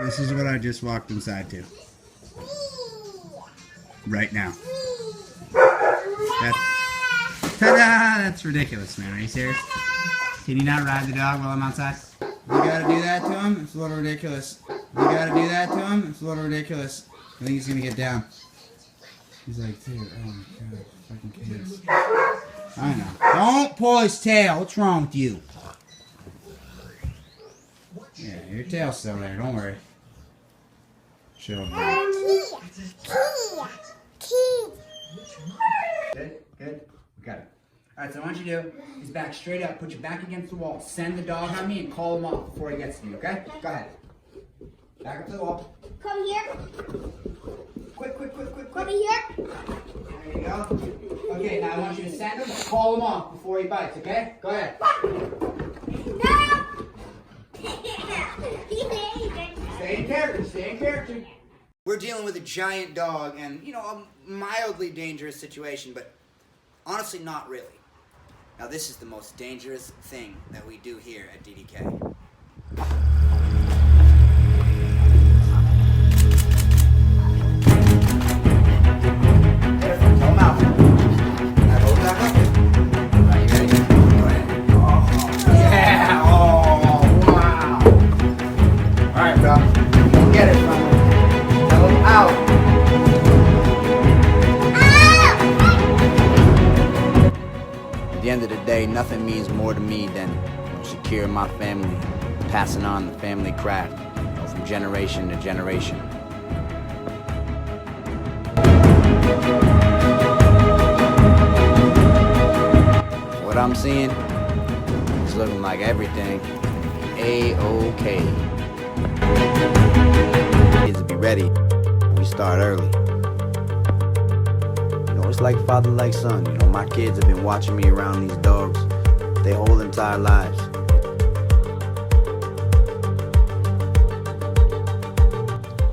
This is what I just walked inside to. Right now. Ta-da! That's ridiculous, man. Are you serious? Can you not ride the dog while I'm outside? You gotta do that to him? It's a little ridiculous. You gotta do that to him? It's a little ridiculous. I think he's gonna get down. He's like, dude, oh my god, fucking kids. I know. Don't pull his tail. What's wrong with you? Yeah, your tail's still there. Don't worry. Chill. Good? Good? We got it. Alright, so what I want you to do is back straight up, put your back against the wall, send the dog on me, and call him off before he gets to you, okay? Go ahead. Back up to the wall. Come here. Quick. Come here. There you go. Okay, now I want you to send him, call him off before he bites, okay? Go ahead. No. Stay in character, stay in character. We're dealing with a giant dog and, you know, a mildly dangerous situation, but honestly not really. Now this is the most dangerous thing that we do here at DDK. At the end of the day, nothing means more to me than securing my family, passing on the family craft from generation to generation. What I'm seeing is looking like everything A-OK. Kids will be ready. We start early. It's like father, like son. You know, my kids have been watching me around these dogs their whole entire lives.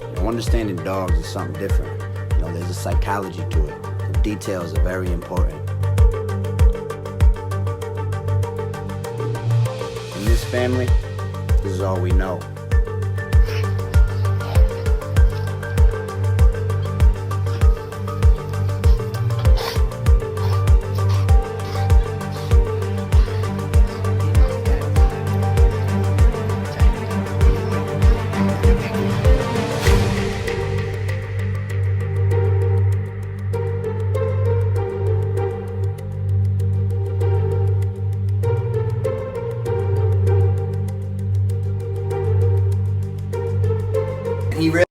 You know, understanding dogs is something different. You know, there's a psychology to it. The details are very important. In this family, this is all we know. He really